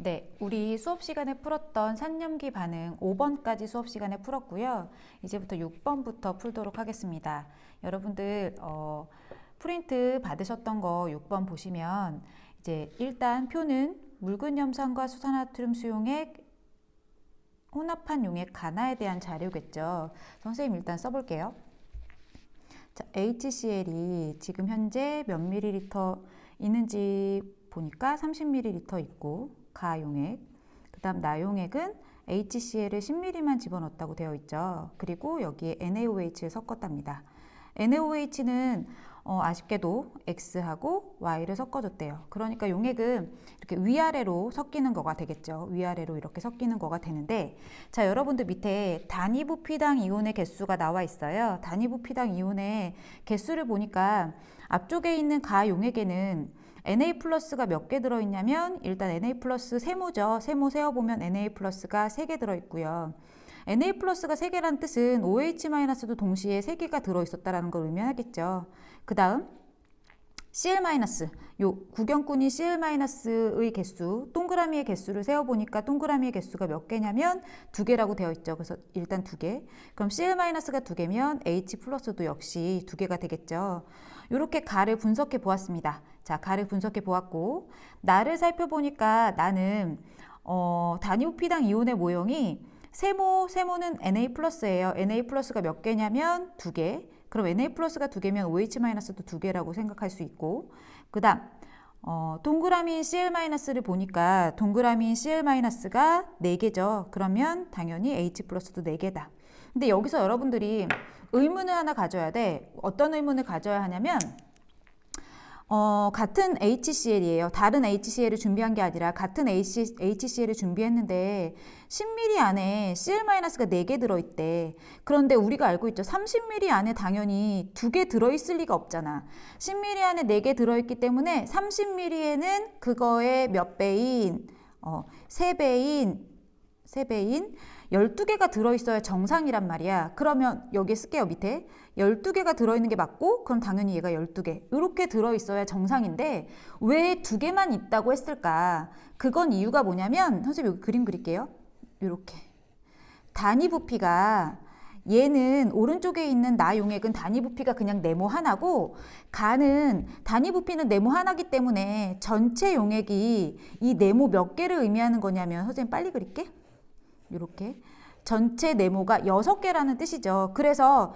네, 우리 수업 시간에 풀었던 산염기 반응 5번까지 수업 시간에 풀었고요. 이제부터 6번부터 풀도록 하겠습니다. 여러분들 프린트 받으셨던 거 6번 보시면 이제 일단 표는 묽은 염산과 수산화트륨 수용액 혼합한 용액 가나에 대한 자료겠죠. 선생님 일단 써볼게요. 자, HCl이 지금 현재 몇 ml 있는지 보니까 30ml 있고 가용액, 그 다음 나용액은 HCl을 10ml만 집어넣었다고 되어 있죠. 그리고 여기에 NaOH를 섞었답니다. NaOH는 아쉽게도 X하고 Y를 섞어줬대요. 그러니까 용액은 이렇게 위아래로 섞이는 거가 되겠죠. 위아래로 이렇게 섞이는 거가 되는데, 자, 여러분들 밑에 단위부피당 이온의 개수가 나와 있어요. 단위부피당 이온의 개수를 보니까 앞쪽에 있는 가용액에는 Na 플러스가 몇 개 들어있냐면 일단 Na 플러스 세모죠. 세모 세어보면 Na 플러스가 3개 들어있고요. Na 플러스가 3개란 뜻은 OH 마이너스도 동시에 3개가 들어있었다는 걸 의미하겠죠. 그 다음 Cl 마이너스, 요 구경꾼이 Cl 마이너스의 개수, 동그라미의 개수를 세어보니까 동그라미의 개수가 몇 개냐면 2개라고 되어 있죠. 그래서 일단 2개. 그럼 Cl 마이너스가 2개면 H 플러스도 역시 2개가 되겠죠. 이렇게 가를 분석해 보았습니다. 자, 가를 분석해 보았고, 나를 살펴보니까 나는 단위부피당 이온의 모형이 세모는 Na 플러스예요. Na 플러스가 몇 개냐면 2개. 그럼 Na 플러스가 2개면 OH 마이너스도 2개라고 생각할 수 있고, 그 다음 동그라미인 Cl 마이너스를 보니까 동그라미인 Cl 마이너스가 4개죠. 그러면 당연히 H 플러스도 4개다. 근데 여기서 여러분들이 의문을 하나 가져야 돼. 어떤 의문을 가져야 하냐면 같은 HCl이에요. 다른 HCl을 준비한 게 아니라 같은 HCl을 준비했는데 10ml 안에 Cl-가 4개 들어있대. 그런데 우리가 알고 있죠. 30ml 안에 당연히 2개 들어있을 리가 없잖아. 10ml 안에 4개 들어있기 때문에 30ml에는 그거의 몇 배인 3배인 12개가 들어있어야 정상이란 말이야. 그러면 여기에 쓸게요. 밑에 12개가 들어있는 게 맞고, 그럼 당연히 얘가 12개 이렇게 들어있어야 정상인데 왜 2개만 있다고 했을까? 그건 이유가 뭐냐면, 선생님 여기 그림 그릴게요. 이렇게 단위 부피가, 얘는 오른쪽에 있는 나 용액은 단위 부피가 그냥 네모 하나고, 가는 단위 부피는 네모 하나기 때문에 전체 용액이 이 네모 몇 개를 의미하는 거냐면, 선생님 빨리 그릴게. 이렇게 전체 네모가 6개라는 뜻이죠. 그래서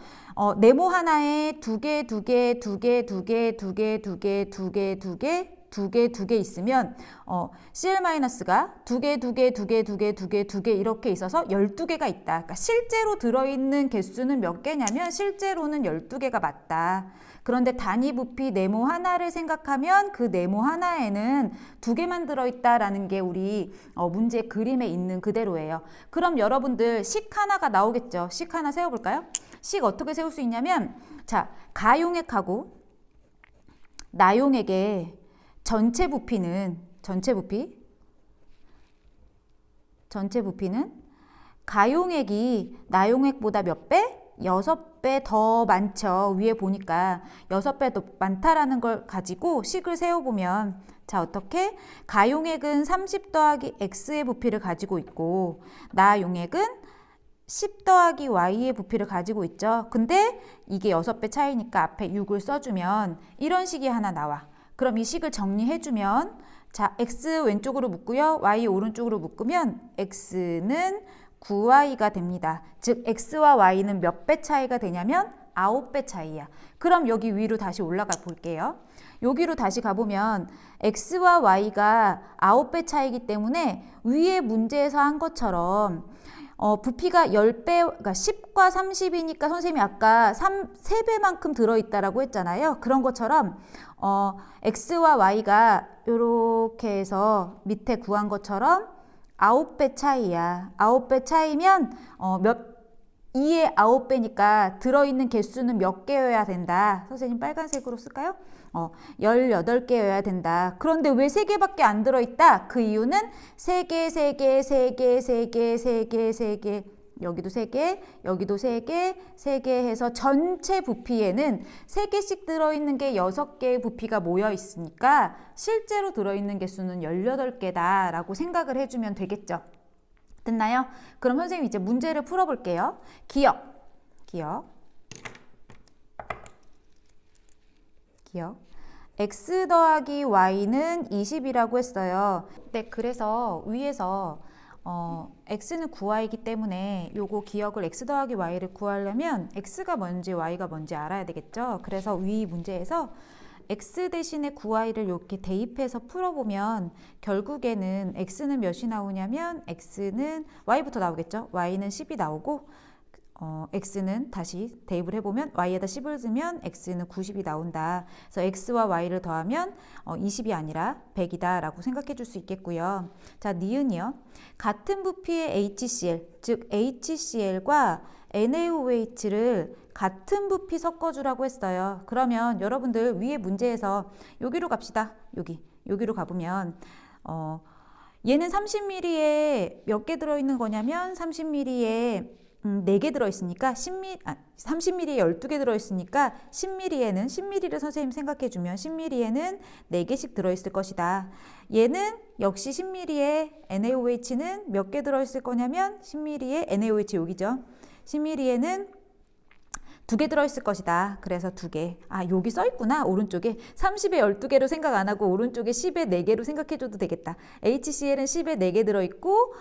네모 하나에 2개, 2개, 2개, 2개, 2개, 2개, 2개, 2개, 2개, 2개 있으면 Cl-가 2개, 2개, 2개, 2개, 2개, 2개 이렇게 있어서 12개가 있다. 그러니까 실제로 들어있는 개수는 몇 개냐면 실제로는 12개가 맞다. 그런데 단위 부피 네모 하나를 생각하면 그 네모 하나에는 2개만 들어있다라는 게 우리 문제 그림에 있는 그대로예요. 그럼 여러분들 식 하나가 나오겠죠. 식 하나 세워볼까요? 식 어떻게 세울 수 있냐면, 자, 가용액하고 나용액의 전체 부피는 가용액이 나용액보다 몇 배? 6배 더 많죠. 위에 보니까 6배 더 많다라는 걸 가지고 식을 세워보면, 자, 어떻게? 가용액은 30 더하기 X의 부피를 가지고 있고, 나용액은 10 더하기 Y의 부피를 가지고 있죠. 근데 이게 6배 차이니까 앞에 6을 써주면 이런 식이 하나 나와. 그럼 이 식을 정리해주면, 자, X 왼쪽으로 묶고요. Y 오른쪽으로 묶으면 X는 9Y가 됩니다. 즉 X와 Y는 몇 배 차이가 되냐면 9배 차이야. 그럼 여기 위로 다시 올라가 볼게요. 여기로 다시 가보면 X와 Y가 9배 차이기 때문에 위에 문제에서 한 것처럼 부피가 10배, 그러니까 10과 30이니까 선생님이 아까 3배만큼 들어있다라고 했잖아요. 그런 것처럼 X와 Y가 이렇게 해서 밑에 구한 것처럼 9배 차이야. 9배 차이면 2의 9배니까 들어있는 개수는 몇 개여야 된다. 선생님 빨간색으로 쓸까요? 18개여야 된다. 그런데 왜 3개밖에 안 들어있다? 그 이유는 3개, 3개, 3개, 3개, 3개, 3개, 여기도 3개, 여기도 3개, 3개 해서 전체 부피에는 3개씩 들어있는 게 6개의 부피가 모여 있으니까 실제로 들어있는 개수는 18개다 라고 생각을 해주면 되겠죠. 됐나요? 그럼 선생님 이제 문제를 풀어볼게요. 기억. x 더하기 y는 20이라고 했어요. 네, 그래서 위에서 x는 9y이기 때문에 요거 기억을 x 더하기 y를 구하려면 x가 뭔지 y가 뭔지 알아야 되겠죠. 그래서 위 문제에서 x 대신에 9y를 이렇게 대입해서 풀어보면 결국에는 x는 몇이 나오냐면 x는 y부터 나오겠죠. y는 10이 나오고 x는 다시 대입을 해보면 y에다 10을 넣으면 x는 90이 나온다. 그래서 x와 y를 더하면 20이 아니라 100이다 라고 생각해 줄 수 있겠고요. 자, 니은이요. 같은 부피의 HCl, 즉 HCl과 NaOH를 같은 부피 섞어주라고 했어요. 그러면 여러분들 위에 문제에서 여기로 갑시다. 여기로 가보면 얘는 30ml에 몇 개 들어있는 거냐면 30ml에 4개 들어있으니까 30ml에 12개 들어있으니까 10ml에는 10ml를 선생님 생각해주면 10ml에는 4개씩 들어있을 것이다. 얘는 역시 10ml에 NaOH는 몇 개 들어있을 거냐면 10ml에 NaOH 여기죠. 10ml에는 2개 들어있을 것이다. 그래서 2개. 아, 여기 써있구나. 오른쪽에 30에 12개로 생각 안 하고 오른쪽에 10에 4개로 생각해줘도 되겠다. HCl은 10에 4개 들어있고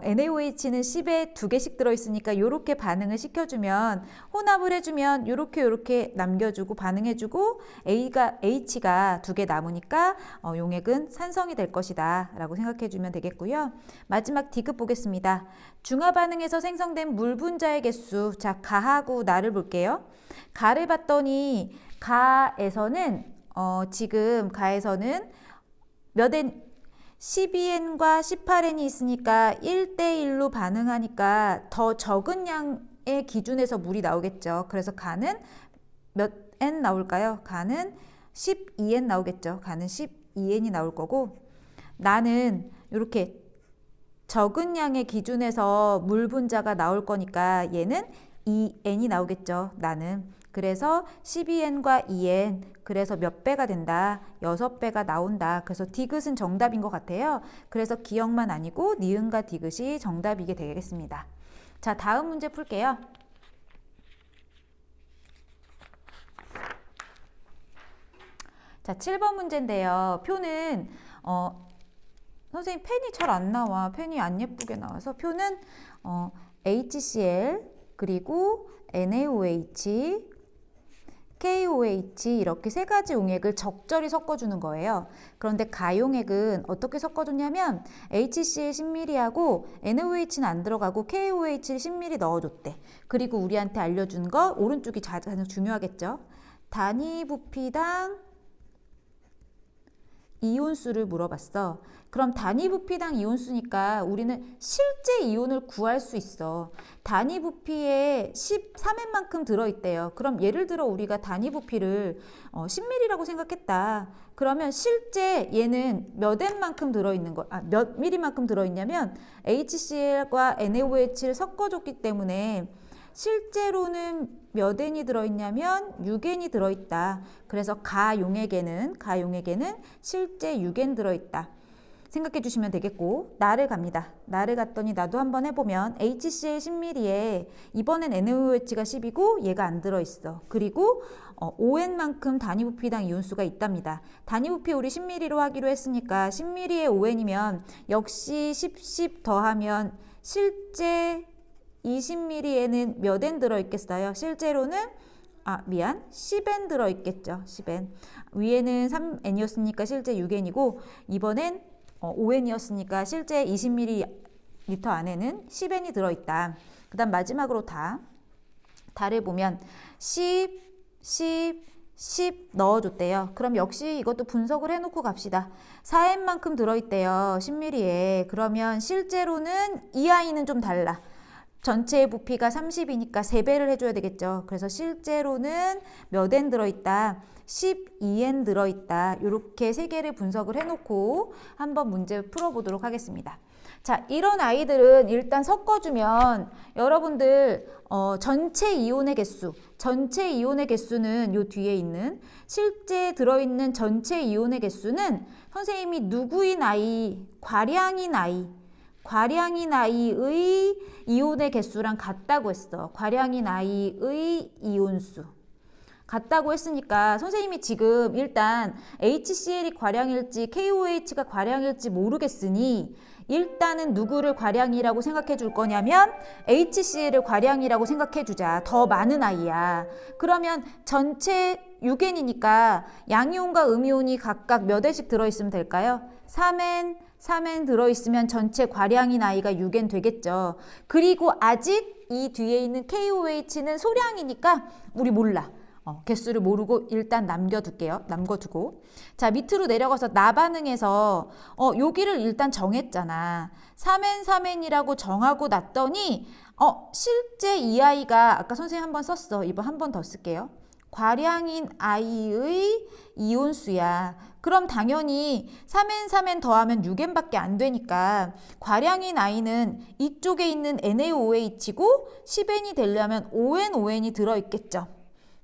NaOH는 10에 2개씩 들어있으니까 이렇게 반응을 시켜주면 혼합을 해주면 이렇게 남겨주고 반응해주고 H가 2개 남으니까 용액은 산성이 될 것이다 라고 생각해주면 되겠고요. 마지막 D급 보겠습니다. 중화 반응에서 생성된 물 분자의 개수. 자, 가하고 나를 볼게요. 가를 봤더니 가에서는 지금 가에서는 몇 N 12N과 18N이 있으니까 1대1로 반응하니까 더 적은 양의 기준에서 물이 나오겠죠. 그래서 가는 몇 N 나올까요? 가는 12N 나오겠죠. 가는 12N이 나올 거고 나는 이렇게 적은 양의 기준에서 물 분자가 나올 거니까 얘는 2N이 나오겠죠. 나는. 그래서 12N과 2N 그래서 몇 배가 된다? 6배가 나온다. 그래서 디귿은 정답인 것 같아요. 그래서 기억만 아니고 니은과 디귿이 정답이게 되겠습니다. 자, 다음 문제 풀게요. 자, 7번 문제인데요. 표는 선생님 펜이 잘 안 나와. 펜이 안 예쁘게 나와서 표는 HCl 그리고 NaOH, KOH 이렇게 3가지 용액을 적절히 섞어주는 거예요. 그런데 가용액은 어떻게 섞어줬냐면 HCl 10ml하고 NaOH는 안 들어가고 KOH를 10ml 넣어줬대. 그리고 우리한테 알려준 거 오른쪽이 가장 중요하겠죠. 단위 부피당 이온수를 물어봤어. 그럼 단위 부피당 이온수니까 우리는 실제 이온을 구할 수 있어. 단위 부피에 13N만큼 들어있대요. 그럼 예를 들어 우리가 단위 부피를 10ml라고 생각했다. 그러면 실제 얘는 몇 N만큼 들어있는 몇 ml만큼 들어있냐면 HCl과 NaOH를 섞어줬기 때문에 실제로는 몇 N이 들어있냐면 6N이 들어있다. 그래서 가용액에는 실제 6N 들어있다. 생각해 주시면 되겠고 나를 갑니다. 나를 갔더니 나도 한번 해보면 HCl 10ml에 이번엔 NaOH가 10이고 얘가 안 들어있어. 그리고 5N만큼 단위 부피당 이온수가 있답니다. 단위 부피 우리 10ml로 하기로 했으니까 10ml에 5N이면 역시 10 더하면 실제 20ml에는 몇 N 들어있겠어요? 실제로는 10N 들어있겠죠. 10N. 위에는 3N이었으니까 실제 6N이고 이번엔 5N이었으니까 실제 20ml 안에는 10N이 들어있다. 그 다음 마지막으로 다를 보면 10 넣어줬대요. 그럼 역시 이것도 분석을 해놓고 갑시다. 4N만큼 들어있대요. 10ml에. 그러면 실제로는 이 아이는 좀 달라. 전체의 부피가 30이니까 3배를 해줘야 되겠죠. 그래서 실제로는 몇 N 들어있다? 12N 들어있다. 이렇게 3개를 분석을 해놓고 한번 문제 풀어보도록 하겠습니다. 자, 이런 아이들은 일단 섞어주면 여러분들 전체 이온의 개수는 요 뒤에 있는 실제 들어있는 전체 이온의 개수는 선생님이 누구인 아이, 과량인 아이의 이온의 개수랑 같다고 했어. 과량인 아이의 이온수. 같다고 했으니까 선생님이 지금 일단 HCl이 과량일지 KOH가 과량일지 모르겠으니 일단은 누구를 과량이라고 생각해 줄 거냐면 HCl을 과량이라고 생각해 주자. 더 많은 아이야. 그러면 전체 6N이니까 양이온과 음이온이 각각 몇 N씩 들어있으면 될까요? 3N 들어있으면 전체 과량인 아이가 6N 되겠죠. 그리고 아직 이 뒤에 있는 KOH는 소량이니까 우리 몰라. 개수를 모르고 일단 남겨두고. 자, 밑으로 내려가서 나반응에서 여기를 일단 정했잖아. 3N3N이라고 정하고 놨더니 실제 이 아이가 아까 선생님 한번 썼어. 이번 한 번 더 쓸게요. 과량인 아이의 이온수야. 그럼 당연히 3N 더하면 6N밖에 안 되니까 과량인 아이는 이쪽에 있는 NaOH고 10N이 되려면 ON이 들어있겠죠.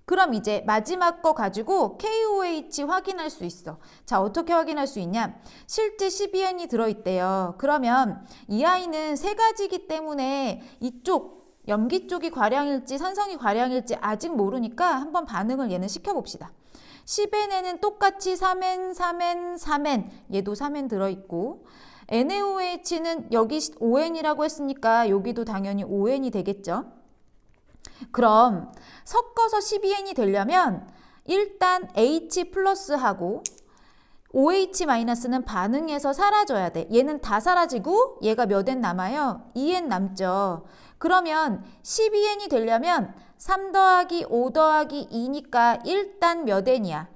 그럼 이제 마지막 거 가지고 KOH 확인할 수 있어. 자, 어떻게 확인할 수 있냐? 실제 12N이 들어있대요. 그러면 이 아이는 세 가지이기 때문에 이쪽 염기 쪽이 과량일지 산성이 과량일지 아직 모르니까 한번 반응을 얘는 시켜봅시다. 10N에는 똑같이 3N 얘도 3N 들어있고 NaOH는 여기 ON이라고 했으니까 여기도 당연히 ON이 되겠죠. 그럼 섞어서 12N이 되려면 일단 H 플러스하고 OH-는 반응해서 사라져야 돼. 얘는 다 사라지고 얘가 몇 N 남아요? 2N 남죠. 그러면 12N이 되려면 3 더하기 5 더하기 2니까 일단 몇 N이야?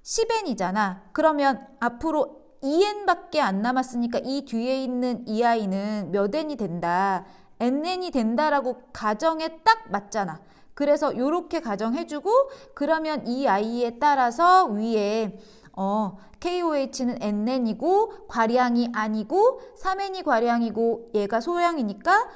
10N이잖아. 그러면 앞으로 2N밖에 안 남았으니까 이 뒤에 있는 이 아이는 몇 N이 된다? NN이 된다라고 가정에 딱 맞잖아. 그래서 이렇게 가정해주고 그러면 이 아이에 따라서 위에 KOH는 NN이고 과량이 아니고 3N이 과량이고 얘가 소량이니까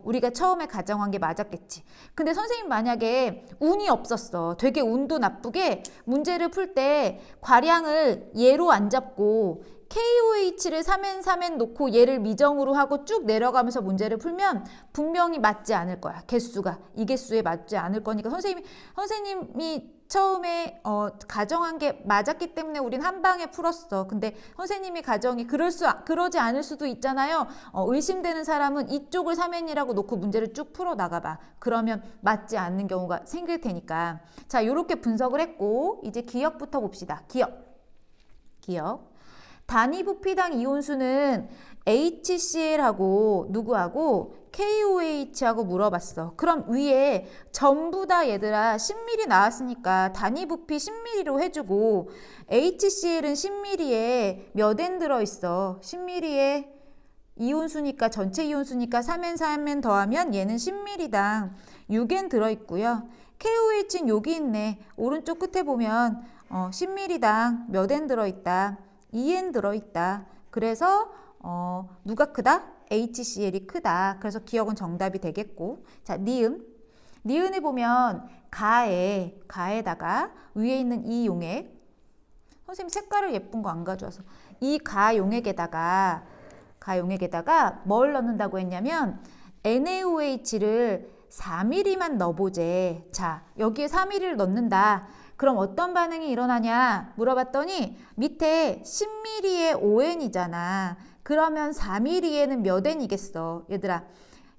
우리가 처음에 가정한 게 맞았겠지. 근데 선생님 만약에 운이 없었어. 되게 운도 나쁘게 문제를 풀 때 과량을 얘로 안 잡고 KOH를 3N 놓고 얘를 미정으로 하고 쭉 내려가면서 문제를 풀면 분명히 맞지 않을 거야. 개수가. 이 개수에 맞지 않을 거니까 선생님이 처음에 가정한 게 맞았기 때문에 우린 한 방에 풀었어. 근데 선생님이 가정이 그러지 않을 수도 있잖아요. 의심되는 사람은 이쪽을 3N이라고 놓고 문제를 쭉 풀어 나가봐. 그러면 맞지 않는 경우가 생길 테니까. 자, 이렇게 분석을 했고 이제 기억부터 봅시다. 기억. 단위 부피당 이온수는 HCl하고 누구하고 KOH하고 물어봤어. 그럼 위에 전부 다 얘들아 10ml 나왔으니까 단위 부피 10ml로 해주고 HCl은 10ml에 몇 N 들어있어? 10ml에 이온수니까 전체 이온수니까 3N 더하면 얘는 10ml당 6N 들어있고요. KOH는 여기 있네. 오른쪽 끝에 보면 10ml당 몇 N 들어있다? 2N 들어있다. 그래서 누가 크다? HCl이 크다. 그래서 기억은 정답이 되겠고. 자, 니은에 보면 가에다가 위에 있는 이 용액. 선생님 색깔을 예쁜 거 안 가져와서 이 가용액에다가 뭘 넣는다고 했냐면 NaOH를 4mm만 넣어보재. 자, 여기에 4mm를 넣는다. 그럼 어떤 반응이 일어나냐 물어봤더니 밑에 10mm에 ON이잖아. 그러면 4mm에는 몇 N이겠어? 얘들아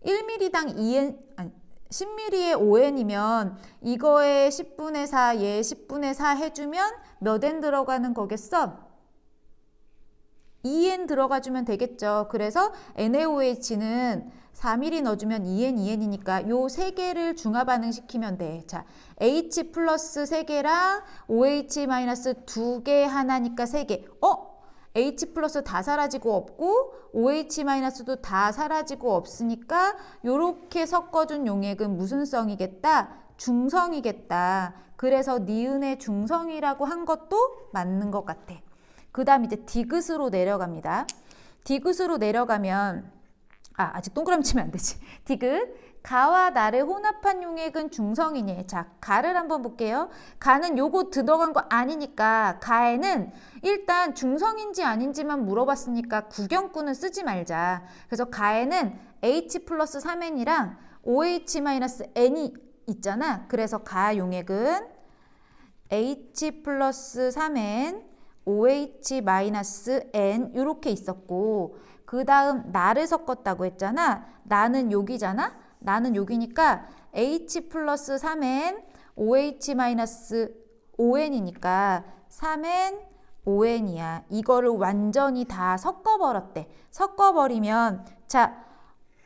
1mm당 2N, 아니 10mm에 ON이면 이거에 10분의 4, 얘 10분의 4 해주면 몇 N 들어가는 거겠어? 2N 들어가주면 되겠죠. 그래서 NaOH는 4mm 넣어주면 2N 요 세 개를 중화 반응시키면 돼. 자, H 플러스 3개랑 OH 마이너스 2개 하나니까 3개. H 플러스 다 사라지고 없고 OH 마이너스도 다 사라지고 없으니까 요렇게 섞어준 용액은 무슨 성이겠다? 중성이겠다. 그래서 니은의 중성이라고 한 것도 맞는 것 같아. 그 다음 이제 디귿으로 내려갑니다. 디귿으로 내려가면 아직 동그라미 치면 안 되지. 디귿. 가와 나를 혼합한 용액은 중성이니. 자, 가를 한번 볼게요. 가는 요거 들어간 거 아니니까 가에는 일단 중성인지 아닌지만 물어봤으니까 구경꾼은 쓰지 말자. 그래서 가에는 H 플러스 3N이랑 OH 마이너스 N이 있잖아. 그래서 가 용액은 H 플러스 3N, OH 마이너스 N 이렇게 있었고, 그 다음 나를 섞었다고 했잖아. 나는 여기잖아. 나는 여기니까 H 플러스 3N, OH 마이너스 ON이니까 3N, ON이야. 이거를 완전히 다 섞어버렸대. 섞어버리면 자,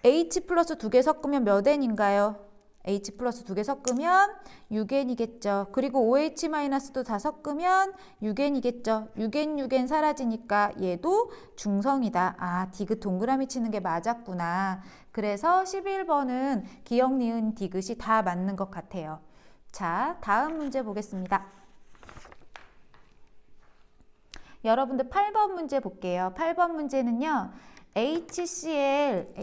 H 플러스 2개 섞으면 몇 N인가요? H 플러스 2개 섞으면 6N이겠죠. 그리고 OH 마이너스도 다 섞으면 6N이겠죠. 6N, 6N 사라지니까 얘도 중성이다. 아, 디귿 동그라미 치는 게 맞았구나. 그래서 11번은 기역, 니은, 디귿이 다 맞는 것 같아요. 자, 다음 문제 보겠습니다. 여러분들 8번 문제 볼게요. 8번 문제는요. HCl,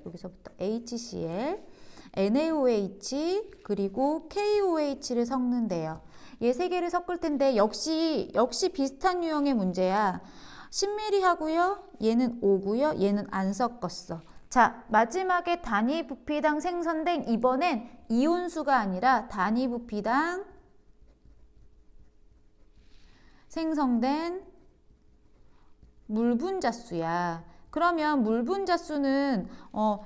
여기서부터 HCl, NaOH 그리고 KOH를 섞는데요. 얘 세 개를 섞을 텐데 역시 비슷한 유형의 문제야. 10ml 하고요. 얘는 5고요. 얘는 안 섞었어. 자, 마지막에 단위 부피당 생성된 이번엔 이온수가 아니라 단위 부피당 생성된 물분자수야. 그러면 물분자수는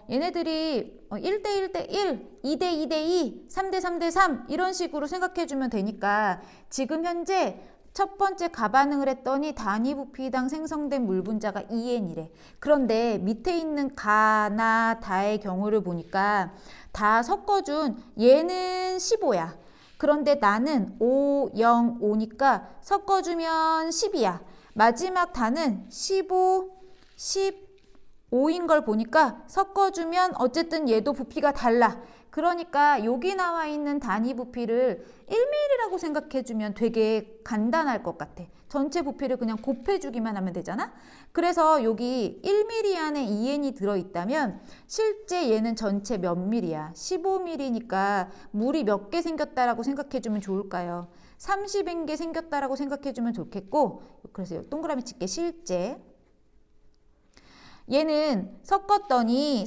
얘네들이 1대1대1, 2대2대2, 3대3대3 이런 식으로 생각해주면 되니까 지금 현재 첫 번째 가반응을 했더니 단위 부피당 생성된 물분자가 2N이래. 그런데 밑에 있는 가나 다의 경우를 보니까 다 섞어준 얘는 15야. 그런데 나는 5, 0, 5니까 섞어주면 10이야. 마지막 단은 15, 15인 걸 보니까 섞어주면 어쨌든 얘도 부피가 달라. 그러니까 여기 나와 있는 단위 부피를 1mm라고 생각해주면 되게 간단할 것 같아. 전체 부피를 그냥 곱해주기만 하면 되잖아. 그래서 여기 1mm 안에 2N이 들어있다면 실제 얘는 전체 몇 mm야? 15mm니까 물이 몇 개 생겼다라고 생각해주면 좋을까요? 30개 생겼다라고 생각해주면 좋겠고, 그래서 동그라미 칠게. 실제 얘는 섞었더니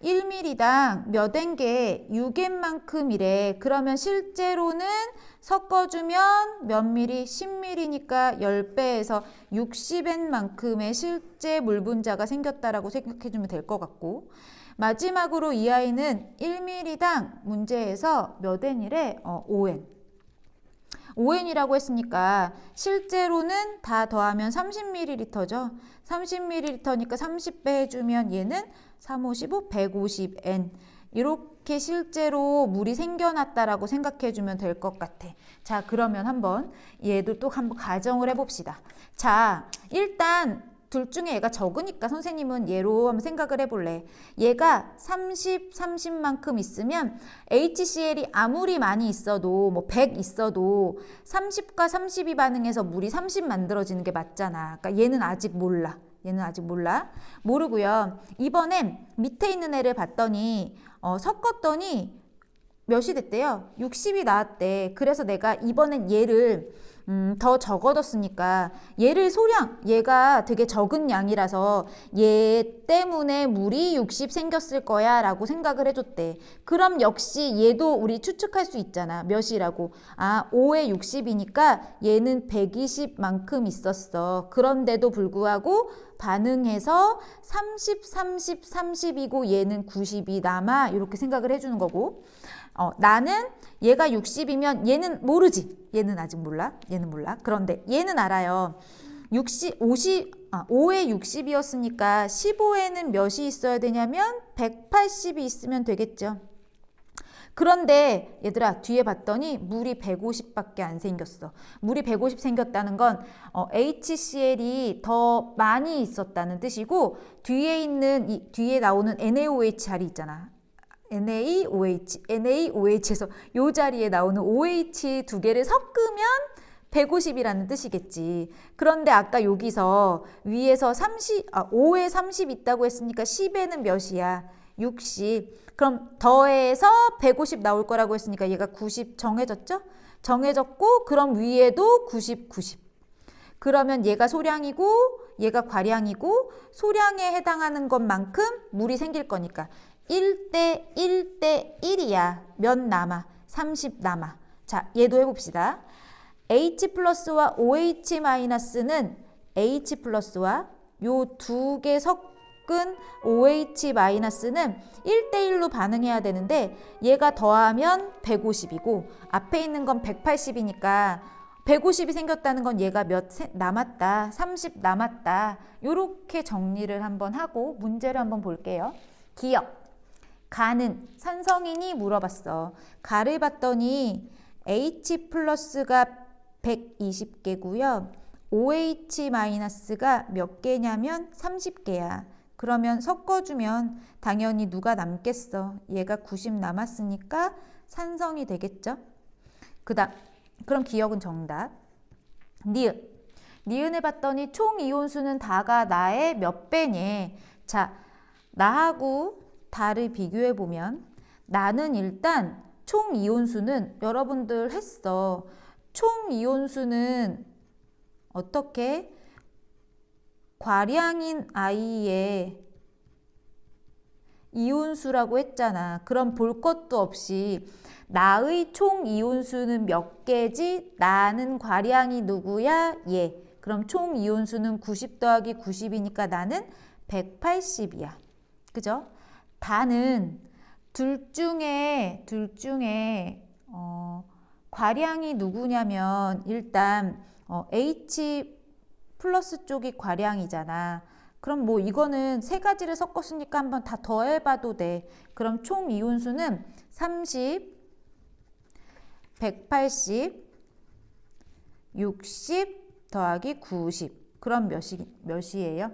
1mm당 몇 N게 6N만큼이래. 그러면 실제로는 섞어주면 몇 mm? 10mm니까 10배에서 60N만큼의 실제 물분자가 생겼다라고 생각해주면 될 것 같고, 마지막으로 이 아이는 1mm당 문제에서 몇 N이래? 5N. 5N이라고 했으니까 실제로는 다 더하면 30ml죠. 30ml니까 30배 해주면 얘는 3, 5, 15, 150N. 이렇게 실제로 물이 생겨났다라고 생각해주면 될 것 같아. 자, 그러면 한번 얘도 또 한번 가정을 해봅시다. 자, 일단 둘 중에 얘가 적으니까 선생님은 얘로 한번 생각을 해볼래. 얘가 30, 30만큼 있으면 HCl이 아무리 많이 있어도 뭐 100 있어도 30과 30이 반응해서 물이 30 만들어지는 게 맞잖아. 그러니까 얘는 아직 몰라. 모르고요. 이번엔 밑에 있는 애를 봤더니 섞었더니 몇이 됐대요? 60이 나왔대. 그래서 내가 이번엔 얘를 더 적어뒀으니까 얘가 되게 적은 양이라서 얘 때문에 물이 60 생겼을 거야 라고 생각을 해줬대. 그럼 역시 얘도 우리 추측할 수 있잖아. 몇이라고. 5에 60이니까 얘는 120만큼 있었어. 그런데도 불구하고 반응해서 30, 30, 30이고 얘는 90이 남아. 이렇게 생각을 해주는 거고, 나는 얘가 60이면 얘는 모르지. 얘는 아직 몰라. 그런데 얘는 알아요. 5에 60이었으니까 15에는 몇이 있어야 되냐면 180이 있으면 되겠죠. 그런데 얘들아 뒤에 봤더니 물이 150밖에 안 생겼어. 물이 150 생겼다는 건 HCl이 더 많이 있었다는 뜻이고 뒤에 있는 뒤에 나오는 NaOH 자리 있잖아. NaOH에서 요 자리에 나오는 OH 두 개를 섞으면 150이라는 뜻이겠지. 그런데 아까 여기서 위에서 5에 30 있다고 했으니까 10에는 몇이야? 60. 그럼 더해서 150 나올 거라고 했으니까 얘가 90 정해졌죠? 정해졌고 그럼 위에도 90, 90. 그러면 얘가 소량이고 얘가 과량이고 소량에 해당하는 것만큼 물이 생길 거니까 1대 1대 1이야. 몇 남아? 30 남아. 자, 얘도 해봅시다. H 플러스와 OH 마이너스는 H 플러스와 요 두 개 섞은 OH 마이너스는 1대1로 반응해야 되는데 얘가 더하면 150이고 앞에 있는 건 180이니까 150이 생겼다는 건 얘가 몇 남았다, 30 남았다. 요렇게 정리를 한번 하고 문제를 한번 볼게요. 기억. 가는 산성인이 물어봤어. 가를 봤더니 H 플러스가 120개고요. OH 마이너스가 몇 개냐면 30개야. 그러면 섞어주면 당연히 누가 남겠어? 얘가 90 남았으니까 산성이 되겠죠? 그럼 기억은 정답. 니은. 니은을 봤더니 총 이온수는 다가 나의 몇 배니? 자, 나하고 다를 비교해보면 나는 일단 총 이온수는 여러분들 했어. 총 이온수는 어떻게? 과량인 아이의 이온수라고 했잖아. 그럼 볼 것도 없이 나의 총 이온수는 몇 개지? 나는 과량이 누구야? 얘. 그럼 총 이온수는 90 더하기 90이니까 나는 180이야. 그죠? 다는 둘 중에 과량이 누구냐면 일단 H 플러스 쪽이 과량이잖아. 그럼 뭐 이거는 세 가지를 섞었으니까 한번 다 더해봐도 돼. 그럼 총 이온수는 30, 180, 60 더하기 90. 그럼 몇이에요?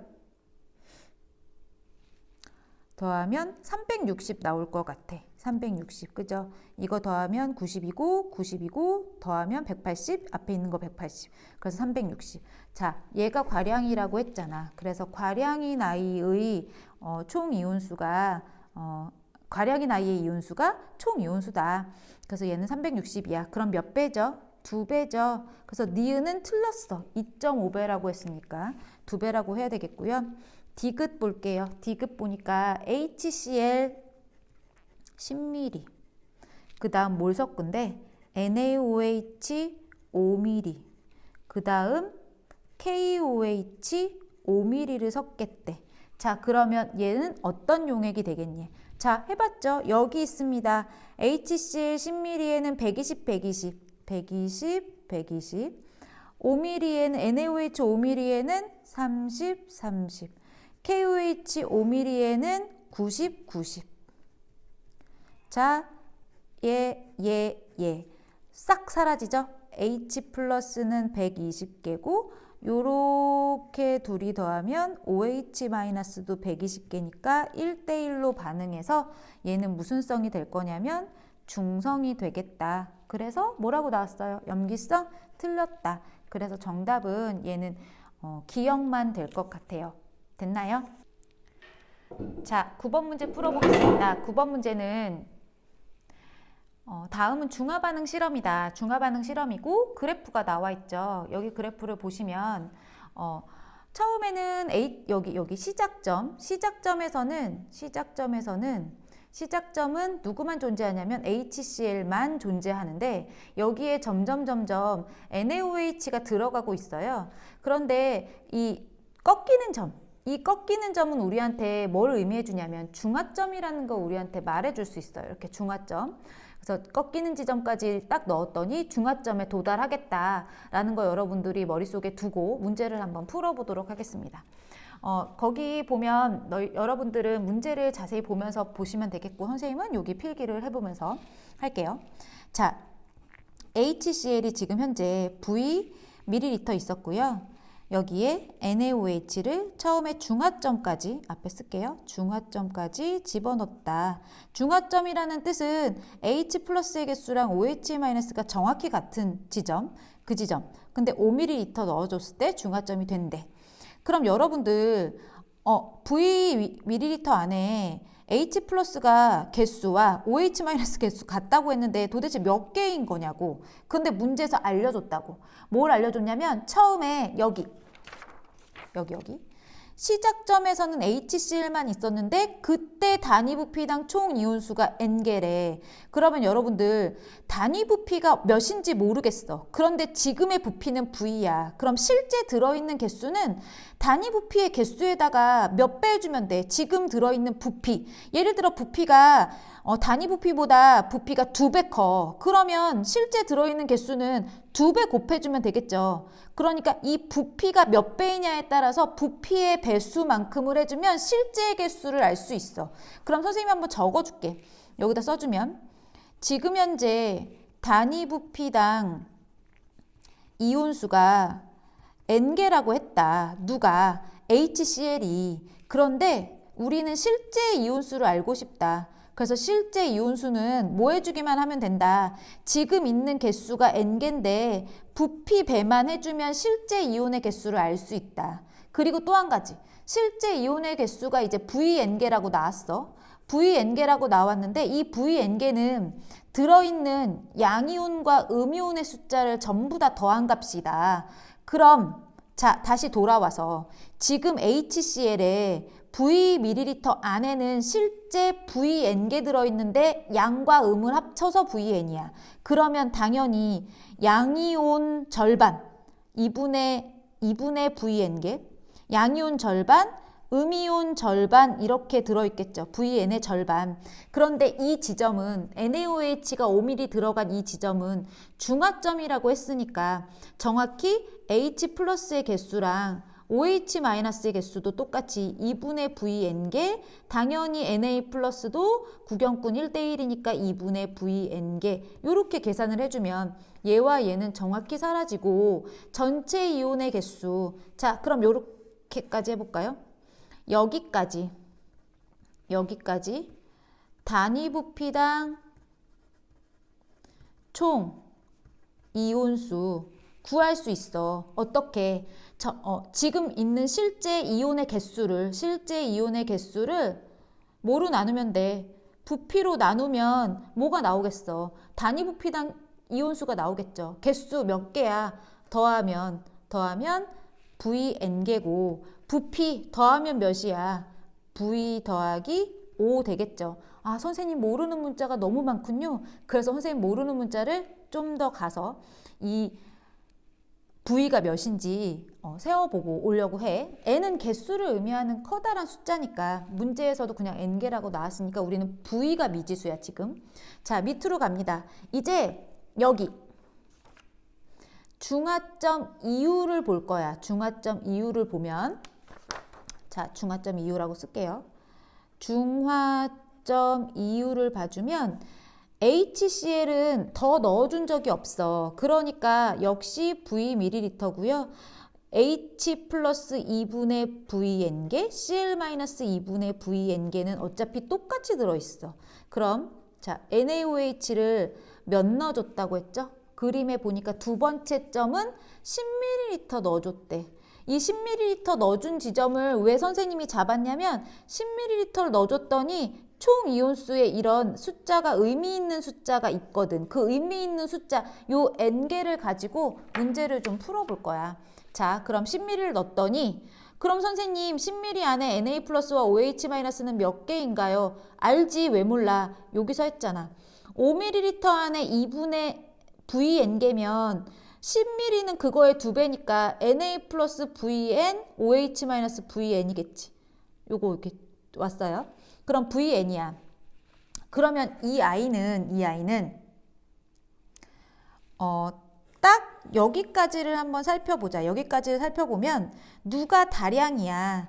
더하면 360 나올 것 같아. 360, 그죠? 이거 더하면 90이고 더하면 180, 앞에 있는 거 180. 그래서 360. 자, 얘가 과량이라고 했잖아. 그래서 과량인 아이의 총 이온수가 과량인 아이의 이온수가 총 이온수다. 그래서 얘는 360이야. 그럼 몇 배죠? 2배죠. 그래서 니은은 틀렸어. 2.5배라고 했으니까 2배라고 해야 되겠고요. 디귿 볼게요. 디귿 보니까 HCl 10ml. 그 다음 뭘 섞은데? NaOH 5ml. 그 다음 KOH 5ml를 섞겠대. 자, 그러면 얘는 어떤 용액이 되겠니? 자, 해봤죠? 여기 있습니다. HCl 10ml에는 120, 120, 120, 120. 5ml에는 NaOH 5ml에는 30, 30. KOH 5ml에는 90, 90. 자, 얘. 싹 사라지죠? H 플러스는 120개고 요렇게 둘이 더하면 OH 마이너스도 120개니까 1대1로 반응해서 얘는 무슨 성이 될 거냐면 중성이 되겠다. 그래서 뭐라고 나왔어요? 염기성? 틀렸다. 그래서 정답은 얘는 기억만 될 것 같아요. 됐나요? 자, 9번 문제 풀어보겠습니다. 9번 문제는 다음은 중화반응 실험이다. 중화반응 실험이고 그래프가 나와 있죠. 여기 그래프를 보시면 처음에는 여기 시작점은 누구만 존재하냐면 HCl만 존재하는데 여기에 점점 NaOH가 들어가고 있어요. 그런데 이 꺾이는 점은 우리한테 뭘 의미해 주냐면 중화점이라는 거 우리한테 말해 줄 수 있어요. 이렇게 중화점. 그래서 꺾이는 지점까지 딱 넣었더니 중화점에 도달하겠다라는 거 여러분들이 머릿속에 두고 문제를 한번 풀어보도록 하겠습니다. 거기 보면 여러분들은 문제를 자세히 보면서 보시면 되겠고 선생님은 여기 필기를 해보면서 할게요. 자, HCl이 지금 현재 V ml 있었고요. 여기에 NaOH를 처음에 중화점까지 앞에 쓸게요. 중화점까지 집어넣었다. 중화점이라는 뜻은 H 플러스의 개수랑 OH 마이너스가 정확히 같은 지점, 그 지점. 근데 5ml 넣어줬을 때 중화점이 된대. 그럼 여러분들 V ml 안에 H 플러스가 개수와 OH 마이너스 개수 같다고 했는데 도대체 몇 개인 거냐고. 근데 문제에서 알려줬다고. 뭘 알려줬냐면 처음에 여기 시작점에서는 HCl만 있었는데 그때 단위 부피당 총 이온수가 N개래. 그러면 여러분들 단위 부피가 몇인지 모르겠어. 그런데 지금의 부피는 V야. 그럼 실제 들어있는 개수는 단위 부피의 개수에다가 몇 배 해주면 돼. 지금 들어있는 부피. 예를 들어 부피가 단위 부피보다 부피가 2배 커. 그러면 실제 들어있는 개수는 2배 곱해주면 되겠죠. 그러니까 이 부피가 몇 배이냐에 따라서 부피의 배수만큼을 해주면 실제 개수를 알 수 있어. 그럼 선생님이 한번 적어줄게. 여기다 써주면 지금 현재 단위 부피당 이온수가 N개라고 했다. 누가? HCl이. 그런데 우리는 실제 이온수를 알고 싶다. 그래서 실제 이온수는 뭐 해주기만 하면 된다. 지금 있는 개수가 N개인데 부피 배만 해주면 실제 이온의 개수를 알 수 있다. 그리고 또 한 가지. 실제 이온의 개수가 이제 VN개라고 나왔어. VN개라고 나왔는데 이 VN개는 들어있는 양이온과 음이온의 숫자를 전부 다 더한 값이다. 그럼 자, 다시 돌아와서 지금 HCl에 V ml 안에는 실제 VN개 들어있는데 양과 음을 합쳐서 VN이야. 그러면 당연히 양이온 절반, 2분의 VN개, 양이온 절반, 음이온 절반 이렇게 들어있겠죠. VN의 절반. 그런데 이 지점은 NaOH가 5ml 들어간 이 지점은 중화점이라고 했으니까 정확히 H 플러스의 개수랑 OH 마이너스의 개수도 똑같이 2분의 VN개, 당연히 Na 플러스도 구경꾼 1대1이니까 2분의 VN개 이렇게 계산을 해주면 얘와 얘는 정확히 사라지고 전체 이온의 개수. 자, 그럼 이렇게까지 해볼까요? 여기까지 단위 부피당 총 이온수 구할 수 있어. 어떻게? 지금 있는 실제 이온의 개수를 뭐로 나누면 돼? 부피로 나누면 뭐가 나오겠어? 단위 부피당 이온수가 나오겠죠. 개수 몇 개야? 더하면 VN개고 부피 더하면 몇이야? V 더하기 5 되겠죠. 아, 선생님 모르는 문자가 너무 많군요. 그래서 선생님 모르는 문자를 좀 더 가서 이 V가 몇인지 세어보고 오려고 해. N은 개수를 의미하는 커다란 숫자니까 문제에서도 그냥 N개라고 나왔으니까 우리는 V가 미지수야 지금. 자, 밑으로 갑니다. 이제 여기 중화점 이유를 볼 거야. 중화점 이유를 보면 자, 중화점 이유라고 쓸게요. 중화점 이유를 봐주면 HCl은 더 넣어준 적이 없어. 그러니까 역시 V ml고요. H 플러스 2분의 VN개, Cl 마이너스 2분의 VN개는 어차피 똑같이 들어있어. 그럼 자, NaOH를 몇 넣어줬다고 했죠? 그림에 보니까 두 번째 점은 10ml 넣어줬대. 이 10ml 넣어준 지점을 왜 선생님이 잡았냐면 10ml를 넣어줬더니 총 이온수에 이런 숫자가 의미 있는 숫자가 있거든. 그 의미 있는 숫자 요 N개를 가지고 문제를 좀 풀어볼 거야. 자, 그럼 10ml를 넣었더니 그럼 선생님 10ml 안에 Na 플러스와 OH 마이너스는 몇 개인가요? 알지? 왜 몰라? 여기서 했잖아. 5ml 안에 2분의 VN개면 10ml는 그거의 2배니까 Na 플러스 VN, OH 마이너스 VN이겠지. 요거 이렇게 왔어요. 그럼 VN이야. 그러면 이 아이는 딱 여기까지를 한번 살펴보자. 여기까지를 살펴보면 누가 다량이야.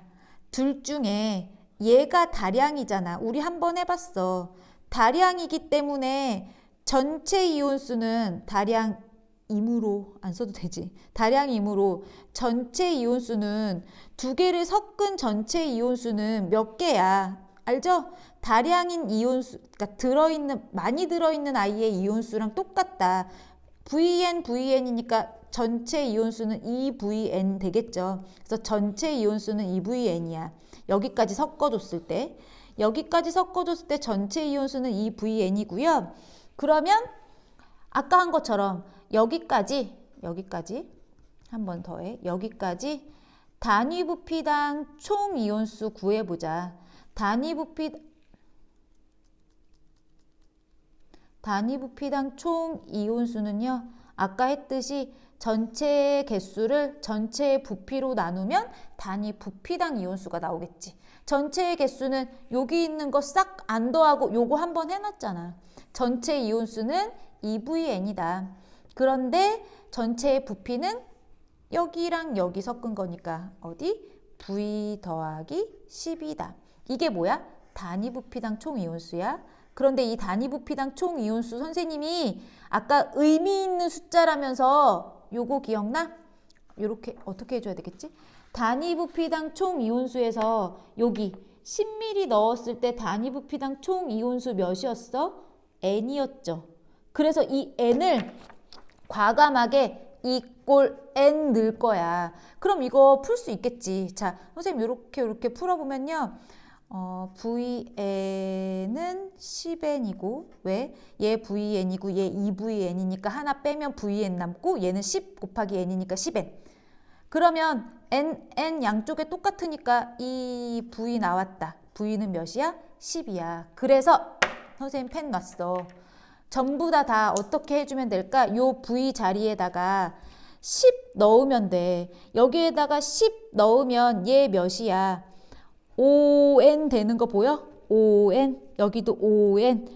둘 중에 얘가 다량이잖아. 우리 한번 해봤어. 다량이기 때문에 전체 이온수는 다량이므로, 안 써도 되지. 다량이므로 전체 이온수는 두 개를 섞은 전체 이온수는 몇 개야? 알죠? 다량인 이온수, 그러니까 많이 들어있는 아이의 이온수랑 똑같다. VN이니까 전체 이온수는 EVN 되겠죠. 그래서 전체 이온수는 EVN이야. 여기까지 섞어줬을 때. 전체 이온수는 EVN이고요. 그러면 아까 한 것처럼 여기까지 한 번 더 해. 여기까지 단위 부피당 총 이온수 구해보자. 단위 부피당 총 이온수는요. 아까 했듯이 전체 개수를 전체의 부피로 나누면 단위 부피당 이온수가 나오겠지. 전체의 개수는 여기 있는 거 싹 안 더하고 요거 한번 해놨잖아. 전체 이온수는 EVN이다. 그런데 전체의 부피는 여기랑 여기 섞은 거니까 어디? V 더하기 10이다. 이게 뭐야? 단위 부피당 총 이온수야. 그런데 이 단위 부피당 총 이온수 선생님이 아까 의미 있는 숫자라면서 요거 기억나? 요렇게 어떻게 해줘야 되겠지? 단위 부피당 총 이온수에서 여기 10ml 넣었을 때 단위 부피당 총 이온수 몇이었어? N이었죠. 그래서 이 N을 과감하게 이꼴 N 넣을 거야. 그럼 이거 풀 수 있겠지. 자, 선생님 요렇게 풀어보면요. VN은 10N이고 왜? 얘 VN이고 얘 2VN이니까 하나 빼면 VN 남고 얘는 10 곱하기 N이니까 10N. 그러면 N 양쪽에 똑같으니까 이 V 나왔다. V는 몇이야? 10이야. 그래서 선생님 펜 놨어. 전부 다 어떻게 해주면 될까? 요 V 자리에다가 10 넣으면 돼. 여기에다가 10 넣으면 얘 몇이야? ON 되는 거 보여? ON, 여기도 ON,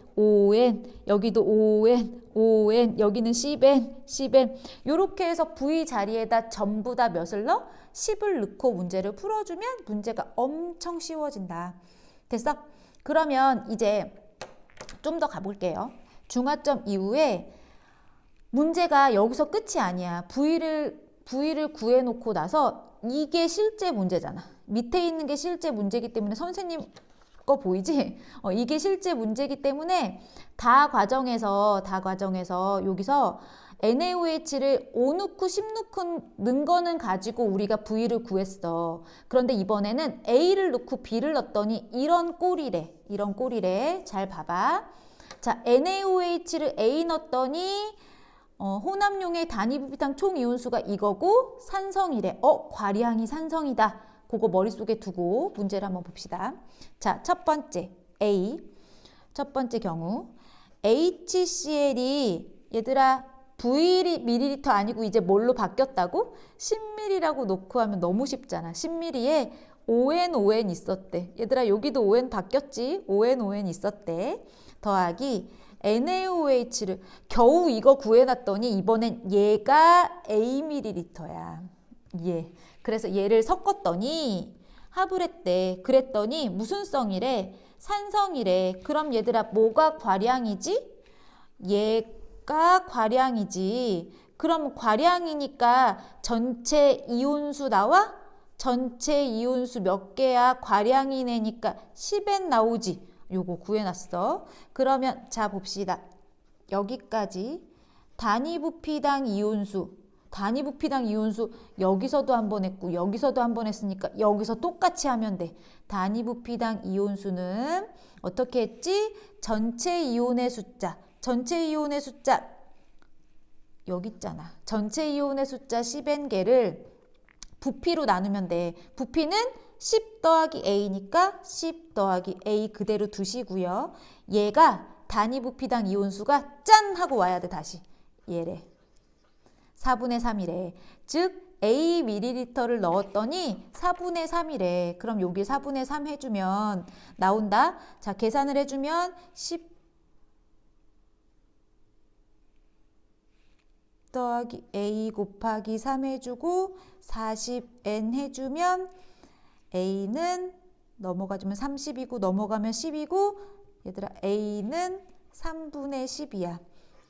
여기도 ON, 여기는 10N. 요렇게 해서 V 자리에다 전부 다 몇을 넣어? 10을 넣고 문제를 풀어주면 문제가 엄청 쉬워진다. 됐어? 그러면 이제 좀 더 가볼게요. 중화점 이후에 문제가 여기서 끝이 아니야. V를 구해놓고 나서 이게 실제 문제잖아. 밑에 있는 게 실제 문제이기 때문에 선생님 거 보이지? 이게 실제 문제이기 때문에 다 과정에서 여기서 NaOH를 5 넣고 10 넣고 넣은 거는 가지고 우리가 V를 구했어. 그런데 이번에는 A를 넣고 B를 넣었더니 이런 꼴이래. 잘 봐봐. 자, NaOH를 A 넣었더니 혼합용의 단위 부피당 총 이온수가 이거고 산성이래. 과량이 산성이다. 그거 머릿속에 두고 문제를 한번 봅시다. 자, 첫 번째 A. 첫 번째 경우 HCl이 얘들아 Vml 아니고 이제 뭘로 바뀌었다고? 10ml라고 놓고 하면 너무 쉽잖아. 10ml에 ON 있었대. 얘들아 여기도 ON 바뀌었지? ON 있었대. 더하기 NaOH를 겨우 이거 구해놨더니 이번엔 얘가 Aml야. 얘. 그래서 얘를 섞었더니 합을 했대. 그랬더니 무슨 성이래? 산성이래. 그럼 얘들아 뭐가 과량이지? 얘가 과량이지. 그럼 과량이니까 전체 이온수 나와? 전체 이온수 몇 개야? 과량이네니까 10N 나오지. 요거 구해놨어. 그러면 자 봅시다. 여기까지 단위 부피당 이온수 여기서도 한 번 했고 여기서도 한 번 했으니까 여기서 똑같이 하면 돼. 단위 부피당 이온수는 어떻게 했지? 전체 이온의 숫자 여기 있잖아. 전체 이온의 숫자 10N개를 부피로 나누면 돼. 부피는 10 더하기 A니까 10 더하기 A 그대로 두시고요. 얘가 단위 부피당 이온수가 짠 하고 와야 돼. 다시 얘래. 4분의 3이래. 즉 A ml를 넣었더니 4분의 3이래. 그럼 여기 4분의 3 해주면 나온다. 자, 계산을 해주면 10 더하기 A 곱하기 3 해주고 40N 해주면 A는 넘어가주면 30이고 넘어가면 10이고 얘들아 A는 3분의 10이야.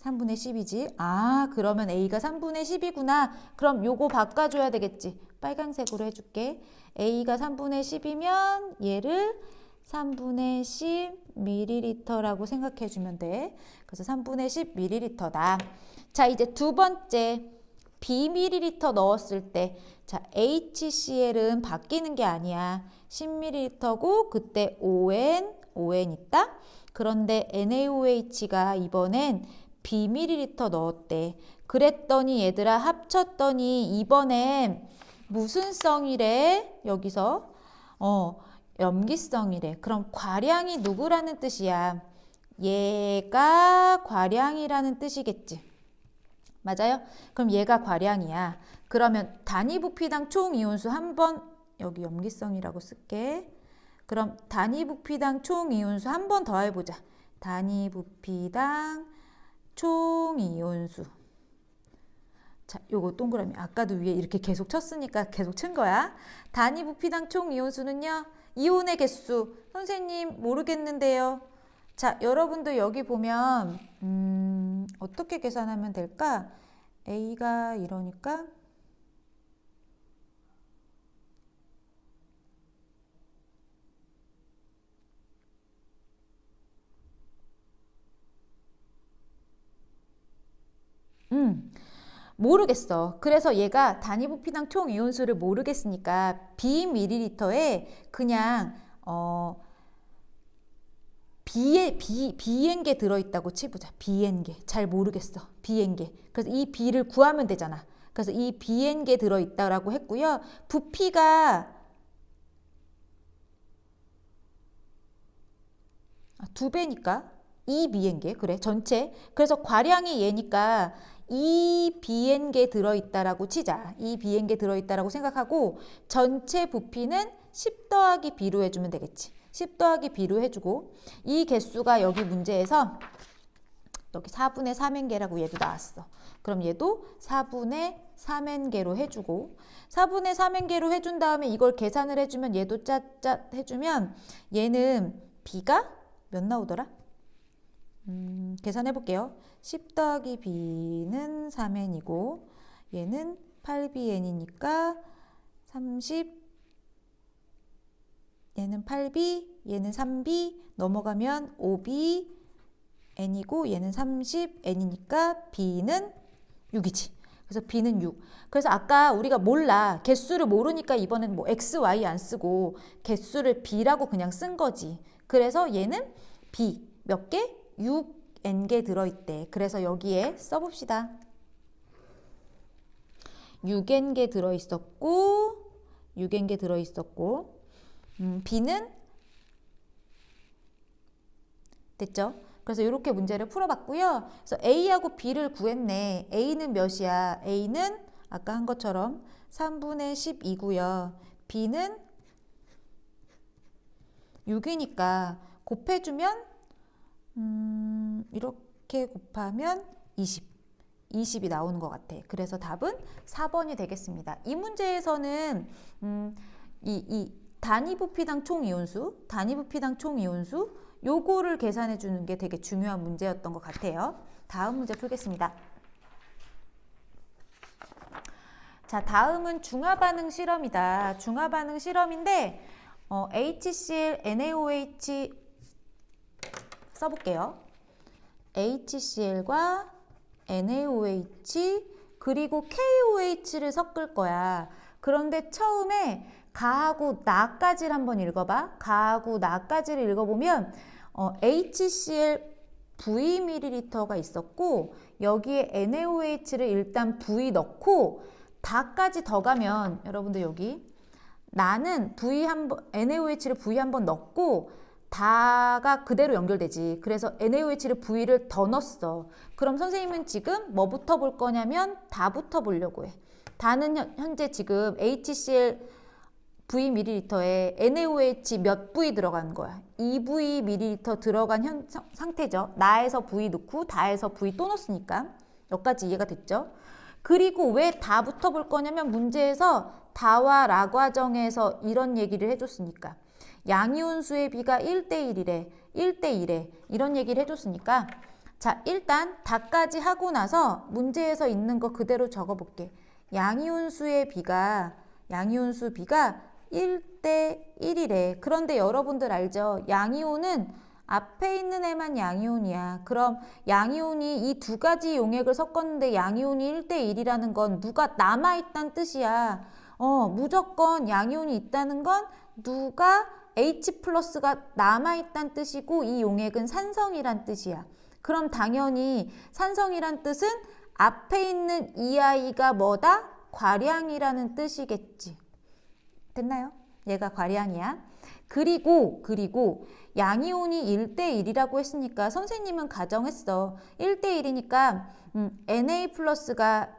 3분의 10이지. 아, 그러면 A가 3분의 10이구나. 그럼 요거 바꿔줘야 되겠지. 빨간색으로 해줄게. A가 3분의 10이면 얘를 3분의 10ml라고 생각해주면 돼. 그래서 3분의 10ml다. 자, 이제 두 번째. bml 넣었을 때, 자, HCl은 바뀌는 게 아니야. 10ml고 그때 ON 있다. 그런데 NaOH가 이번엔 bml 넣었대. 그랬더니 얘들아 합쳤더니 이번엔 무슨 성이래? 여기서 염기성이래. 그럼 과량이 누구라는 뜻이야? 얘가 과량이라는 뜻이겠지. 맞아요? 그럼 얘가 과량이야. 그러면 단위 부피당 총 이온수 한번 여기 염기성이라고 쓸게. 그럼 단위 부피당 총 이온수 한 번 더 해보자. 단위 부피당 총 이온수. 자, 요거 동그라미 아까도 위에 이렇게 계속 쳤으니까 계속 친 거야. 단위 부피당 총 이온수는요. 이온의 개수. 선생님 모르겠는데요. 자, 여러분들 여기 보면 어떻게 계산하면 될까? A가 이러니까 모르겠어. 그래서 얘가 단위 부피당 총 이온수를 모르겠으니까 bml에 그냥 Bn개 들어있다고 치보자. Bn개. 잘 모르겠어. Bn개. 그래서 이 B를 구하면 되잖아. 그래서 이 Bn개 들어있다라고 했고요. 부피가 2배니까 2Bn개. 그래, 전체. 그래서 과량이 얘니까 2Bn개 들어있다라고 치자. 2Bn개 들어있다라고 생각하고 전체 부피는 10 더하기 B로 해주면 되겠지. 10 더하기 B로 해주고 이 개수가 여기 문제에서 여기 4분의 3n개라고 얘도 나왔어. 그럼 얘도 4분의 3n개로 해주고 4분의 3n개로 해준 다음에 이걸 계산을 해주면 얘도 짜짜 해주면 얘는 B가 몇 나오더라? 계산해 볼게요. 10 더하기 B는 3n이고 얘는 8BN이니까 30 얘는 8B, 얘는 3B, 넘어가면 5B, N이고 얘는 30N이니까 B는 6이지. 그래서 B는 6. 그래서 아까 우리가 몰라. 개수를 모르니까 이번엔 뭐 X, Y 안 쓰고 개수를 B라고 그냥 쓴 거지. 그래서 얘는 B 몇 개? 6N개 들어있대. 그래서 여기에 써봅시다. 6N개 들어있었고 6N개 들어있었고 B는 됐죠? 그래서 이렇게 문제를 풀어봤고요. 그래서 A하고 B를 구했네. A는 몇이야? A는 아까 한 것처럼 3분의 10이고요. B는 6이니까 곱해주면 이렇게 곱하면 20이 나오는 것 같아. 그래서 답은 4번이 되겠습니다. 이 문제에서는 이 단위 부피당 총 이온수, 요거를 계산해 주는 게 되게 중요한 문제였던 것 같아요. 다음 문제 풀겠습니다. 자, 다음은 중화반응 실험이다. 중화반응 실험인데 HCl, NaOH 써볼게요. HCl과 NaOH 그리고 KOH를 섞을 거야. 그런데 처음에 가하고 나까지를 한번 읽어봐. 가하고 나까지를 읽어보면 HCl Vml가 있었고 여기에 NaOH를 일단 V 넣고 다까지 더 가면 여러분들 여기 나는 NaOH를 V 한번 넣고 다가 그대로 연결되지. 그래서 NaOH를 V를 더 넣었어. 그럼 선생님은 지금 뭐부터 볼 거냐면 다부터 보려고 해. 다는 현재 지금 HCl Vml에 NaOH 몇 V 들어간 거야? 2V ml 들어간 상태죠. 나에서 V 넣고 다에서 V 또 넣었으니까. 여기까지 이해가 됐죠? 그리고 왜 다부터 볼 거냐면 문제에서 다와 라 과정에서 이런 얘기를 해줬으니까 양이온수의 비가 1대1이래 1대1에 이런 얘기를 해줬으니까 자 일단 다까지 하고 나서 문제에서 있는 거 그대로 적어볼게. 양이온수의 비가 1대1이래. 그런데 여러분들 알죠? 양이온은 앞에 있는 애만 양이온이야. 그럼 양이온이 이 두 가지 용액을 섞었는데 양이온이 1대1이라는 건 누가 남아있다는 뜻이야. 무조건 양이온이 있다는 건 누가 H 플러스가 남아있다는 뜻이고 이 용액은 산성이란 뜻이야. 그럼 당연히 산성이란 뜻은 앞에 있는 이 아이가 뭐다? 과량이라는 뜻이겠지. 됐나요? 얘가 과량이야. 그리고 양이온이 1대1이라고 했으니까 선생님은 가정했어. 1대1이니까 Na 플러스가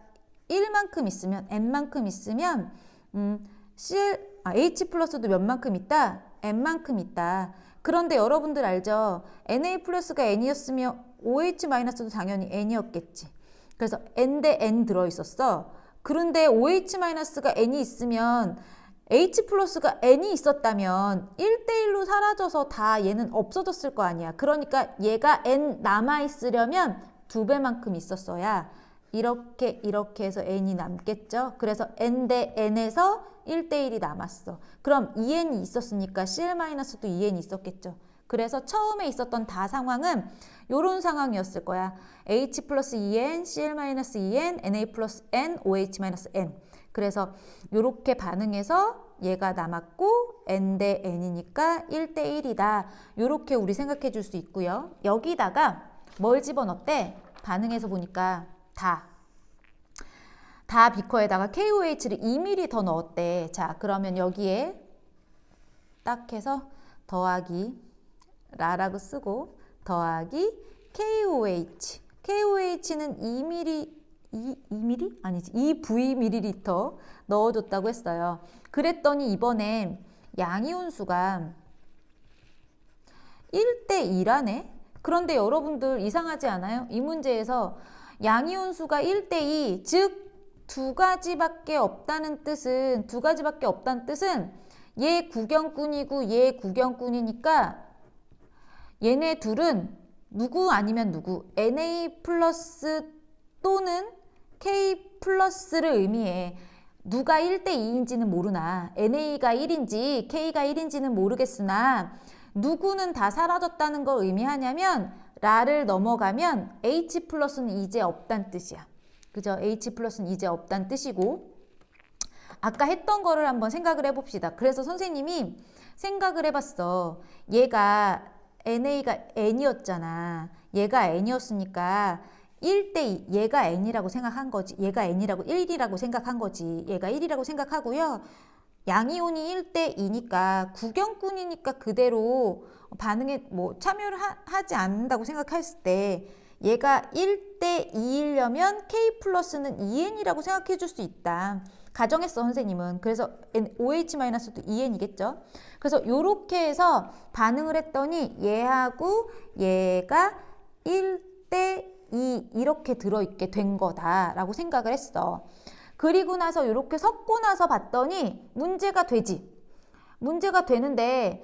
1만큼 있으면 N만큼 있으면 H 플러스도 몇만큼 있다? N만큼 있다. 그런데 여러분들 알죠? Na 플러스가 N이었으면 OH 마이너스도 당연히 N이었겠지. 그래서 N 대 N 들어있었어. 그런데 OH 마이너스가 N이 있으면 H 플러스가 N이 있었다면 1대1로 사라져서 다 얘는 없어졌을 거 아니야. 그러니까 얘가 N 남아있으려면 2배만큼 있었어야 이렇게 해서 N이 남겠죠. 그래서 N 대 N에서 1대1이 남았어. 그럼 2N이 있었으니까 Cl-도 2N이 있었겠죠. 그래서 처음에 있었던 다 상황은 이런 상황이었을 거야. H 플러스 2N, Cl-2N, Na 플러스 N, OH 마이너스 N. 그래서 이렇게 반응해서 얘가 남았고 N 대 N이니까 1대1이다. 이렇게 우리 생각해 줄 수 있고요. 여기다가 뭘 집어넣대? 반응해서 보니까 다 비커에다가 KOH를 2ml 더 넣었대. 자, 그러면 여기에 딱 해서 더하기 라라고 쓰고 더하기 KOH. KOH는 2ml? 아니지. 2VmL 넣어줬다고 했어요. 그랬더니 이번에 양이온수가 1대2라네? 그런데 여러분들 이상하지 않아요? 이 문제에서 양이온수가 1대2, 즉 두 가지밖에 없다는 뜻은 얘 구경꾼이고 얘 구경꾼이니까 얘네 둘은 누구 아니면 누구 Na 플러스 또는 K 플러스를 의미해. 누가 1대2인지는 모르나 NA가 1인지 K가 1인지는 모르겠으나 누구는 다 사라졌다는 걸 의미하냐면 라를 넘어가면 H 플러스는 이제 없단 뜻이야. 그죠? H 플러스는 이제 없단 뜻이고 아까 했던 거를 한번 생각을 해봅시다. 그래서 선생님이 생각을 해봤어. 얘가 NA가 N이었잖아. 얘가 N이었으니까 1대2 얘가 N이라고 생각한 거지. 얘가 N이라고 1이라고 생각한 거지. 얘가 1이라고 생각하고요. 양이온이 1대2니까 구경꾼이니까 그대로 반응에 참여를 하지 않는다고 생각했을 때 얘가 1대2이려면 K 플러스는 2N이라고 생각해 줄 수 있다. 가정했어 선생님은. 그래서 OH-도 2N이겠죠. 그래서 이렇게 해서 반응을 했더니 얘하고 얘가 1대2 이렇게 들어있게 된 거다라고 생각을 했어. 그리고 나서 이렇게 섞고 나서 봤더니 문제가 되지. 문제가 되는데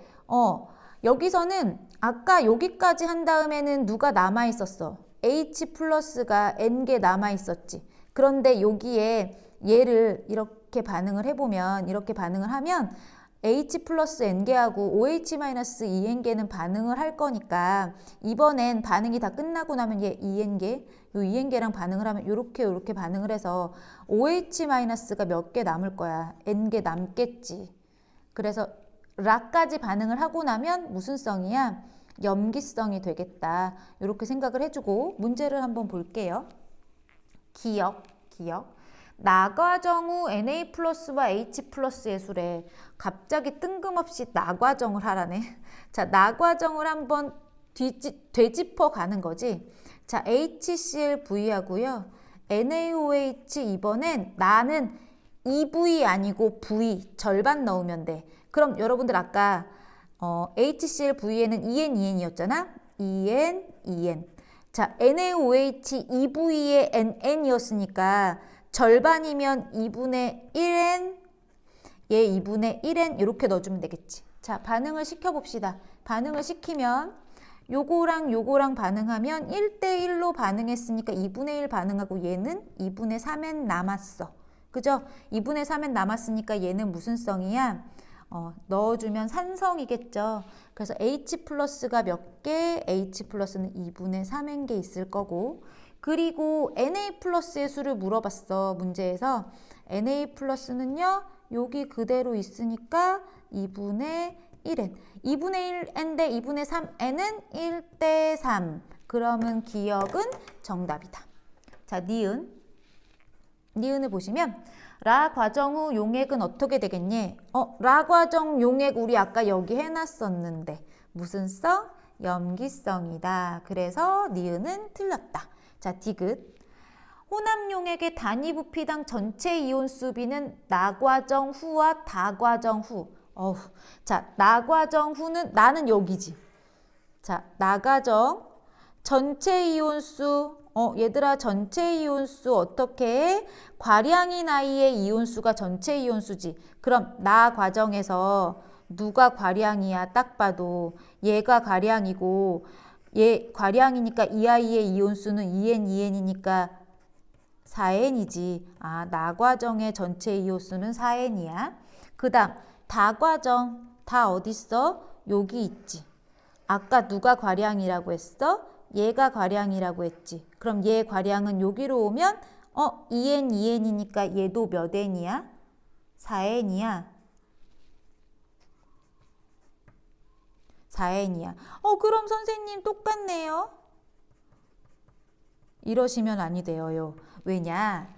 여기서는 아까 여기까지 한 다음에는 누가 남아있었어? H 플러스가 N개 남아있었지. 그런데 여기에 얘를 이렇게 반응을 해보면 이렇게 반응을 하면 H 플러스 N개하고 OH 마이너스 2N개는 반응을 할 거니까 이번엔 반응이 다 끝나고 나면 얘 2N개 요 2N개랑 반응을 하면 요렇게 반응을 해서 OH 마이너스가 몇 개 남을 거야. N개 남겠지. 그래서 라까지 반응을 하고 나면 무슨 성이야? 염기성이 되겠다. 이렇게 생각을 해주고 문제를 한번 볼게요. 기억. 나과정 후 Na 플러스와 H 플러스의 수래. 갑자기 뜬금없이 나과정을 하라네. 자, 나과정을 한번 되짚어 가는 거지. 자, HCl V하고요. NaOH 이번엔 나는 2V 아니고 V 절반 넣으면 돼. 그럼 여러분들 아까 HCl V에는 2N, 2N이었잖아. 2N, 2N. 자, NaOH 2V에 NN이었으니까 절반이면 2분의 1N, 얘 2분의 1n 이렇게 넣어주면 되겠지. 자, 반응을 시켜봅시다. 반응을 시키면 요거랑 요거랑 반응하면 1대1로 반응했으니까 2분의 1 반응하고 얘는 2분의 3n 남았어. 그죠? 2분의 3n 남았으니까 얘는 무슨 성이야? 넣어주면 산성이겠죠. 그래서 H 플러스가 몇 개? H 플러스는 2분의 3n 개 있을 거고, 그리고 Na 플러스의 수를 물어봤어, 문제에서. Na 플러스는요, 여기 그대로 있으니까 2분의 1n. 2분의 1n 대 2분의 3n은 1대 3. 그러면 기억은 정답이다. 자, 니은을 보시면 라 과정 후 용액은 어떻게 되겠니? 라 과정 용액 우리 아까 여기 해놨었는데 무슨 성? 염기성이다. 그래서 니은은 틀렸다. 자, 디귿. 혼합 용액의 단위 부피당 전체 이온수 비는 나 과정 후와 다 과정 후. 자, 나 과정 후는 나는 여기지. 자, 나 과정 전체 이온수. 얘들아, 전체 이온수 어떻게 해? 과량인 아이의 이온수가 전체 이온수지. 그럼 나 과정에서 누가 과량이야? 딱 봐도 얘가 과량이고 얘 과량이니까 이 아이의 이온수는 2n, 2n이니까 4n이지. 아, 나 과정의 전체 이온수는 4n이야. 그 다음 다 과정. 다 어딨어? 여기 있지. 아까 누가 과량이라고 했어? 얘가 과량이라고 했지. 그럼 얘 과량은 여기로 오면 2n, 2n이니까 얘도 몇 n이야? 4n이야. 4n이야. 그럼 선생님 똑같네요. 이러시면 아니 돼요. 왜냐?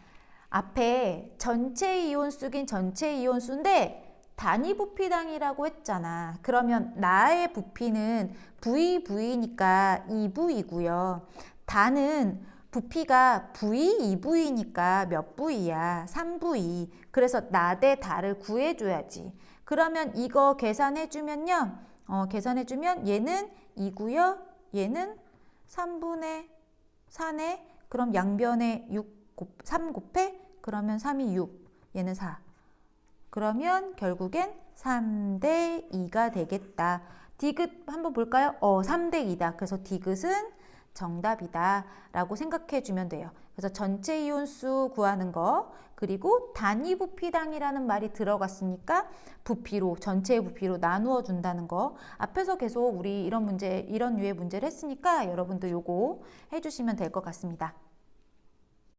앞에 전체 이온수긴 전체 이온수인데 단위 부피당이라고 했잖아. 그러면 나의 부피는 VV니까 2V이고요. 다는 부피가 V, 2V니까 몇 V야? 3V. 그래서 나 대 다를 구해줘야지. 그러면 이거 계산해주면요. 계산해주면 얘는 2고요. 얘는 3분의 4네. 그럼 양변에 3 곱해? 그러면 3이 6. 얘는 4. 그러면 결국엔 3대 2가 되겠다. 디귿 한번 볼까요? 3대 2다. 그래서 디귿은 정답이다 라고 생각해 주면 돼요. 그래서 전체 이온수 구하는 거, 그리고 단위 부피당이라는 말이 들어갔으니까 부피로, 전체의 부피로 나누어 준다는 거. 앞에서 계속 우리 이런 류의 문제를 했으니까 여러분들 요거 해주시면 될 것 같습니다.